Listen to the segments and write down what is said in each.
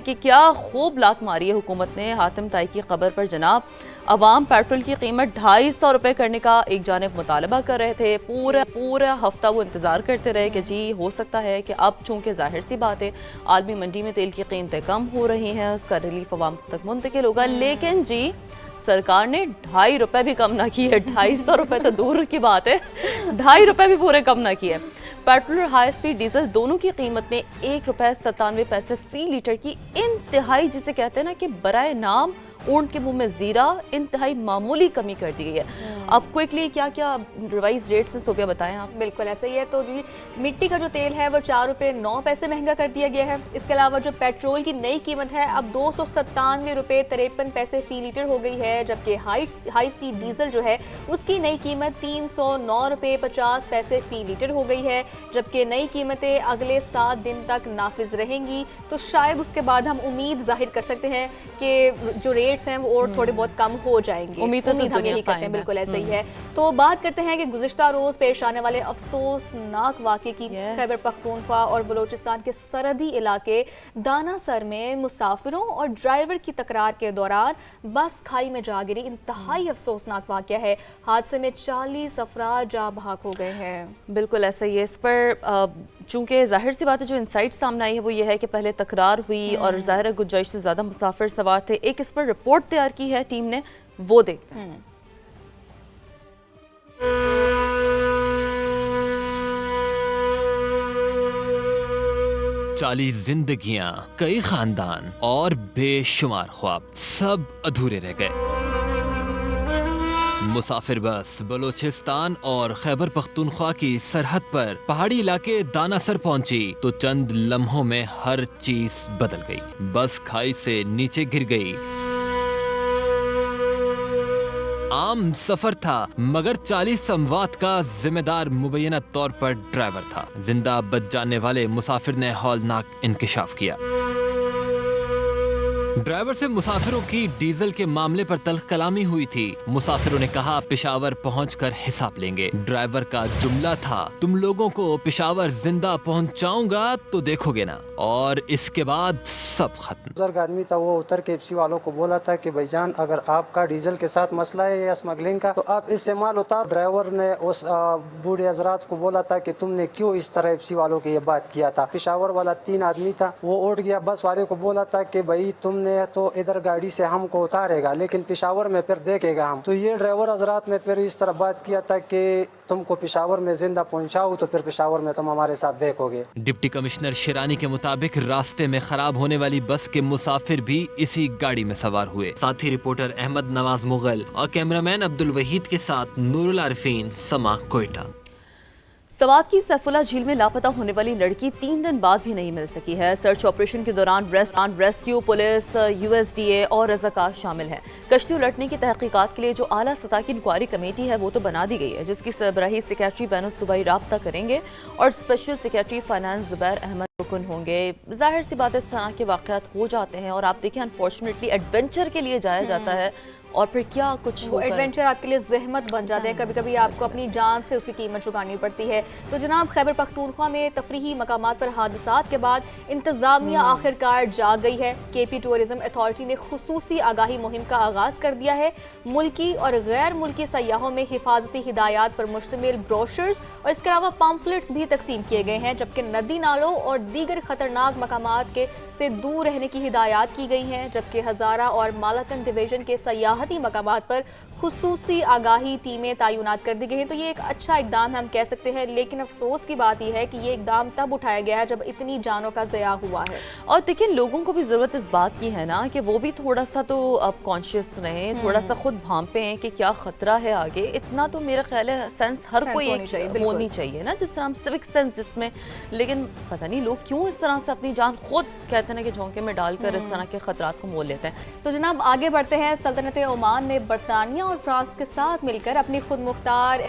کہ کیا خوب لات ماری ہے حکومت نے حاتم طائی کی قبر پر جناب. عوام پیٹرول کی قیمت 250 روپے کرنے کا ایک جانب مطالبہ کر رہے تھے. پورا ہفتہ وہ انتظار کرتے رہے کہ جی ہو سکتا ہے کہ اب چونکہ ظاہر سی بات ہے عالمی منڈی میں تیل کی قیمتیں کم ہو رہی ہیں, اس کا ریلیف عوام تک منتقل ہوگا. لیکن جی سرکار نے 2.5 روپے بھی کم نہ کی ہے. 250 روپے تو دور کی بات ہے, 2.5 روپے بھی پورے کم نہ کیے. پیٹرول اور ہائی اسپیڈ ڈیزل دونوں کی قیمت میں 1 روپے 97 پیسے فی لیٹر کی انتہائی, جسے کہتے ہیں نا کہ برائے نام اونٹ کے منہ میں زیرہ, انتہائی معمولی کمی کر دی گئی ہے. اب کوئکلی کیا کیا ریوائز ریٹس ہیں صوبیہ بتائیں آپ. بالکل ایسا ہی ہے. تو جی مٹی کا جو تیل ہے وہ 4 روپے 9 پیسے مہنگا کر دیا گیا ہے. اس کے علاوہ جو پیٹرول کی نئی قیمت ہے اب 297 روپے 53 پیسے فی لیٹر ہو گئی ہے, جبکہ ہائی اسپیڈ ڈیزل جو ہے اس کی نئی قیمت 309 روپے 50 پیسے فی لیٹر ہو گئی ہے, جبکہ نئی قیمتیں اگلے 7 دن تک نافذ رہیں گی. تو شاید اس کے بعد ہم امید ظاہر کر سکتے ہیں کہ جو ریٹس ہیں وہ اور تھوڑے بہت کم ہو جائیں گے. امید ہم یہی کرتے ہیں. بالکل ایسا ہی ہے. تو بات کرتے ہیں کہ گزشتہ روز پیش آنے والے افسوسناک واقعے کی. خیبر پختونخوا اور بلوچستان کے سرحدی علاقے دانا سر میں مسافروں اور ڈرائیور کی تکرار کے دوران بس کھائی میں جا گری. انتہائی افسوسناک واقعہ ہے. حادثے میں 40 افراد جاں بحق ہو گئے ہیں. بالکل ایسا ہی ہے. اس پر چونکہ ظاہر سی بات ہے جو انسائٹ سامنے آئی ہے وہ یہ ہے کہ پہلے تکرار ہوئی اور ظاہر گنجائش سے زیادہ مسافر سوار تھے. ایک اس پر رپورٹ تیار کی ہے ٹیم نے, وہ دیکھتے ہیں. 40 زندگیاں, کئی خاندان اور بے شمار خواب سب ادھورے رہ گئے. مسافر بس بلوچستان اور خیبر پختونخوا کی سرحد پر پہاڑی علاقے دانا سر پہنچی تو چند لمحوں میں ہر چیز بدل گئی. بس کھائی سے نیچے گر گئی. عام سفر تھا مگر 40 اموات کا ذمہ دار مبینہ طور پر ڈرائیور تھا. زندہ بچ جانے والے مسافر نے ہولناک انکشاف کیا. ڈرائیور سے مسافروں کی ڈیزل کے معاملے پر تلخ کلامی ہوئی تھی. مسافروں نے کہا پشاور پہنچ کر حساب لیں گے. ڈرائیور کا جملہ تھا تم لوگوں کو پشاور زندہ پہنچاؤں گا تو دیکھو گے نا. اور اس کے بعد سب ختم. بزرگ آدمی تھا, وہ اتر کے ایپسی والوں کو بولا تھا کہ بھائی جان اگر آپ کا ڈیزل کے ساتھ مسئلہ ہے یا اسمگلنگ کا تو آپ اس سے مال اتار. ڈرائیور نے اس بوڑھے حضرات کو بولا تھا کہ تم نے کیوں اس طرح ایپسی والوں کے یہ بات کیا تھا. پشاور والا 3 آدمی تھا, وہ اٹھ گیا. بس والے کو بولا تھا کہ بھائی تم نے تو ادھر گاڑی سے ہم کو اتارے گا لیکن پشاور میں پھر دیکھے گا ہم. تو یہ ڈرائیور حضرات نے پھر اس طرح بات کیا تھا کہ تم کو پشاور میں زندہ پہنچاؤ تو پھر پشاور میں تم ہمارے ساتھ دیکھو گے. ڈپٹی کمشنر شیرانی کے مطابق راستے میں خراب ہونے والی بس کے مسافر بھی اسی گاڑی میں سوار ہوئے. ساتھی رپورٹر احمد نواز مغل اور کیمرامین عبد الوحید کے ساتھ نور العارفین, سما, کوئٹہ. سوات کی سیف اللہ جھیل میں لاپتہ ہونے والی لڑکی 3 دن بعد بھی نہیں مل سکی ہے. سرچ آپریشن کے دوران ریسکیو پولیس, USDA اور رضاکار شامل ہیں. کشتی الٹنے کی تحقیقات کے لیے جو اعلیٰ سطح کی انکوائری کمیٹی ہے وہ تو بنا دی گئی ہے, جس کی سربراہی سیکریٹری بین الصوبائی رابطہ کریں گے اور اسپیشل سیکریٹری فائنانس زبیر احمد رکن ہوں گے. ظاہر سی بات اس طرح کے واقعات ہو جاتے ہیں اور آپ دیکھیں انفارچونیٹلی ایڈونچر کے لیے جایا جاتا ہے اور پھر کیا کچھ وہ ایڈونچر آپ کے لیے زحمت بن جاتے ہیں. کبھی کبھی آپ کو اپنی جان سے اس کی قیمت چکانی پڑتی ہے. تو جناب خیبر پختونخوا میں تفریحی مقامات پر حادثات کے بعد انتظامیہ آخرکار جاگ گئی ہے. KP ٹورزم اتھارٹی نے خصوصی آگاہی مہم کا آغاز کر دیا ہے. ملکی اور غیر ملکی سیاحوں میں حفاظتی ہدایات پر مشتمل بروشرز اور اس کے علاوہ پمفلٹس بھی تقسیم کیے گئے ہیں, جبکہ ندی نالوں اور دیگر خطرناک مقامات کے سے دور رہنے کی ہدایات کی گئی ہیں. جبکہ ہزارہ اور مالاکنڈ ڈویژن کے سیاحتی مقامات پر خصوصی آگاہی ٹیمیں تعینات کر دی گئی ہیں. تو یہ ایک اچھا اقدام ہے ہم کہہ سکتے ہیں, لیکن افسوس کی بات یہ ہے کہ یہ اقدام تب اٹھایا گیا ہے جب اتنی جانوں کا ضیاع ہوا ہے. اور دیکھیں لوگوں کو بھی ضرورت اس بات کی ہے نا کہ وہ بھی تھوڑا سا تو اب کانشیس رہیں, تھوڑا سا خود بھانپیں کہ کیا خطرہ ہے آگے. اتنا تو میرا خیال ہے سینس ہر کوئی ہونی چاہیے نا, جس طرح ہم سوک سینس جس میں, لیکن پتہ نہیں لوگ کیوں اس طرح سے اپنی جان خود کہتے ہیں کہ جھونکے میں ڈال کر اس طرح کے خطرات کو مول لیتے ہیں. تو جناب آگے بڑھتے ہیں. سلطنت عمان نے برطانیہ اور فرانس کے ساتھ مل کر اپنی خود مختار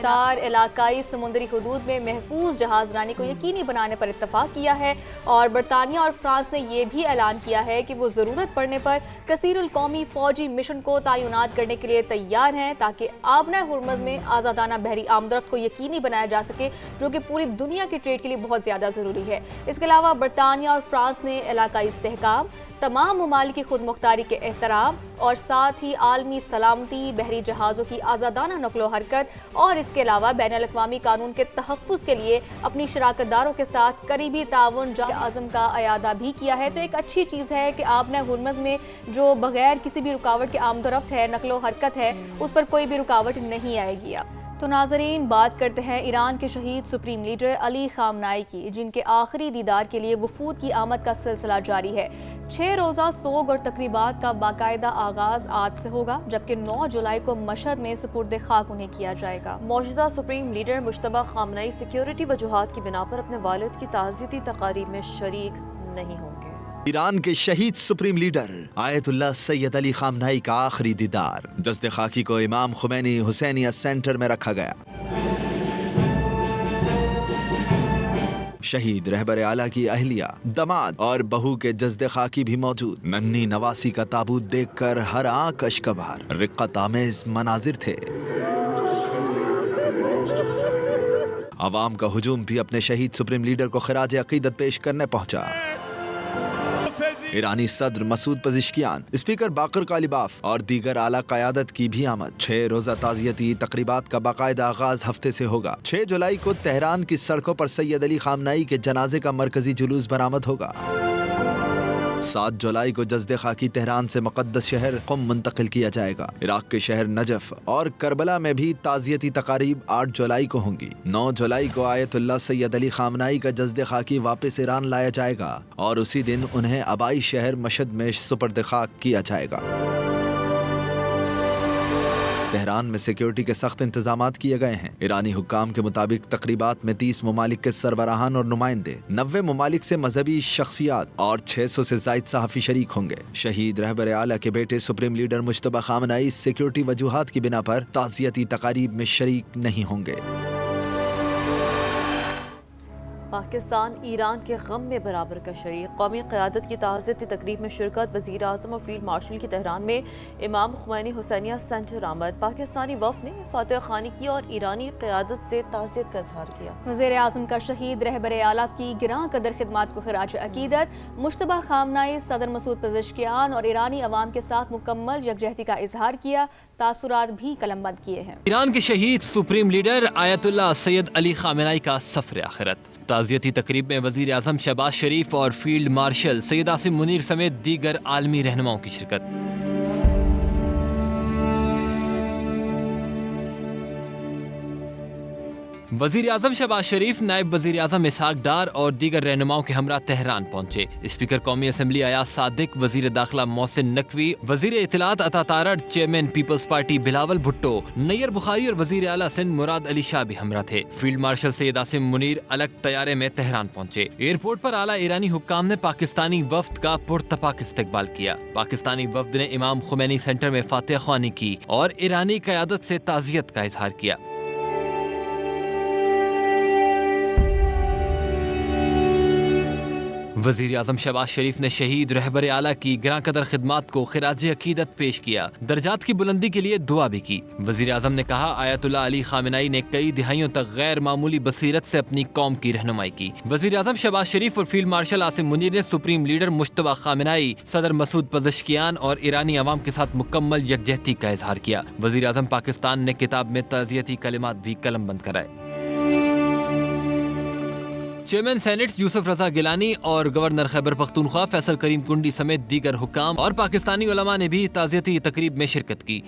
علاقائی سمندری حدود میں محفوظ جہاز رانی کو یقینی بنانے پر اتفاق کیا ہے. اور برطانیہ اور فرانس نے یہ بھی اعلان کیا ہے کہ وہ ضرورت پڑنے پر کثیر القومی فوجی مشن کو تعینات کرنے کے لیے تیار ہیں تاکہ آبنہ ہرمز میں آزادانہ بحری آمدرفت کو یقینی بنایا جا سکے, جو کہ پوری دنیا کے ٹریڈ کے لیے بہت زیادہ ضروری ہے. اس کے علاوہ برطانیہ اور فرانس نے علاقائی استحکام، تمام ممالک کی خود مختاری کے احترام اور ساتھ ہی عالمی سلامتی، بحری جہازوں کی آزادانہ نقل و حرکت اور اس کے علاوہ بین الاقوامی قانون کے تحفظ کے لیے اپنی شراکت داروں کے ساتھ قریبی تعاون عزم کا اعادہ بھی کیا ہے۔ تو ایک اچھی چیز ہے کہ آپ نے ہرمز میں جو بغیر کسی بھی رکاوٹ کے آمد و رفت ہے، نقل و حرکت ہے، اس پر کوئی بھی رکاوٹ نہیں آئے گی۔ تو ناظرین، بات کرتے ہیں ایران کے شہید سپریم لیڈر علی خامنائی کی، جن کے آخری دیدار کے لیے وفود کی آمد کا سلسلہ جاری ہے۔ 6 روزہ سوگ اور تقریبات کا باقاعدہ آغاز آج سے ہوگا، جبکہ 9 جولائی کو مشہد میں سپرد خاک انہیں کیا جائے گا۔ موجودہ سپریم لیڈر مجتبیٰ خامنئی سیکیورٹی وجوہات کی بنا پر اپنے والد کی تعزیتی تقاریب میں شریک نہیں ہوں گے۔ ایران کے شہید سپریم لیڈر آیت اللہ سید علی خامنئی کا آخری دیدار، جسد خاکی کو امام خمینی حسینیہ سینٹر میں رکھا گیا۔ شہید رہبر اعلیٰ کی اہلیہ، داماد اور بہو کے جسد خاکی بھی موجود۔ ننھی نواسی کا تابوت دیکھ کر ہر آنکھ اشکبار، رقت آمیز مناظر تھے۔ عوام کا ہجوم بھی اپنے شہید سپریم لیڈر کو خراج عقیدت پیش کرنے پہنچا۔ ایرانی صدر مسعود پزشکیان، اسپیکر باقر کالیباف اور دیگر اعلیٰ قیادت کی بھی آمد۔ 6 روزہ تعزیتی تقریبات کا باقاعدہ آغاز ہفتے سے ہوگا۔ 6 جولائی کو تہران کی سڑکوں پر سید علی خامنئی کے جنازے کا مرکزی جلوس برآمد ہوگا۔ 7 جولائی کو جسد خاکی تہران سے مقدس شہر قم منتقل کیا جائے گا۔ عراق کے شہر نجف اور کربلا میں بھی تعزیتی تقاریب 8 جولائی کو ہوں گی۔ 9 جولائی کو آیت اللہ سید علی خامنئی کا جسد خاکی واپس ایران لایا جائے گا اور اسی دن انہیں آبائی شہر مشہد میں سپرد خاک کیا جائے گا۔ تہران میں سیکیورٹی کے سخت انتظامات کیے گئے ہیں۔ ایرانی حکام کے مطابق تقریبات میں 30 ممالک کے سربراہان اور نمائندے، 90 ممالک سے مذہبی شخصیات اور 600 سے زائد صحافی شریک ہوں گے۔ شہید رہبر اعلیٰ کے بیٹے سپریم لیڈر مجتبیٰ خامنئی سیکیورٹی وجوہات کی بنا پر تعزیتی تقاریب میں شریک نہیں ہوں گے۔ پاکستان ایران کے غم میں برابر کا شریک، قومی قیادت کی تعزیتی تقریب میں شرکت، وزیر اعظم اور فیلڈ مارشل کی تہران میں امام خمینی حسینیہ سینٹر آمد۔ پاکستانی وفد نے فاتح خانی کی اور ایرانی قیادت سے تعزیت کا اظہار کیا۔ وزیر اعظم کا شہید رہبر اعلیٰ کی گراں قدر خدمات کو خراج عقیدت، مجتبیٰ خامنئی، صدر مسعود پزشکیان اور ایرانی عوام کے ساتھ مکمل یکجہتی کا اظہار کیا، تاثرات بھی قلم بند کیے ہیں۔ ایران کے شہید سپریم لیڈر آیت اللہ سید علی خامنئی کا سفر آخرت۔ تعزیتی تقریب میں وزیر اعظم شہباز شریف اور فیلڈ مارشل سید عاصم منیر سمیت دیگر عالمی رہنماؤں کی شرکت۔ وزیر اعظم شہباز شریف، نائب وزیر اعظم اسحاق ڈار اور دیگر رہنماؤں کے ہمراہ تہران پہنچے۔ اسپیکر قومی اسمبلی ایاز صادق، وزیر داخلہ محسن نقوی، وزیر اطلاعات Ata Tarar, chairman Peoples Party Bilawal Bhutto, Nayyar Bukhari اور وزیر اعلیٰ سندھ مراد علی شاہ بھی ہمراہ تھے۔ فیلڈ مارشل سید عاصم منیر الگ طیارے میں تہران پہنچے۔ ایئرپورٹ پر اعلیٰ ایرانی حکام نے پاکستانی وفد کا پرتپاک استقبال کیا۔ پاکستانی وفد نے امام خمینی سینٹر میں فاتح خوانی کی اور ایرانی قیادت سے تعزیت کا اظہار کیا۔ وزیر اعظم شہباز شریف نے شہید رہبر اعلیٰ کی گراں قدر خدمات کو خراج عقیدت پیش کیا، درجات کی بلندی کے لیے دعا بھی کی۔ وزیر اعظم نے کہا، آیت اللہ علی خامنئی نے کئی دہائیوں تک غیر معمولی بصیرت سے اپنی قوم کی رہنمائی کی۔ وزیر اعظم شہباز شریف اور فیلڈ مارشل عاصم منیر نے سپریم لیڈر مجتبیٰ خامنئی، صدر مسعود پزشکیان اور ایرانی عوام کے ساتھ مکمل یکجہتی کا اظہار کیا۔ وزیر اعظم پاکستان نے کتاب میں تعزیتی کلمات بھی قلم بند کرائے۔ چیئرمین سینیٹ یوسف رضا گیلانی اور گورنر خیبر پختونخوا فیصل کریم کنڈی سمیت دیگر حکام اور پاکستانی علماء نے بھی تعزیتی تقریب میں شرکت کی۔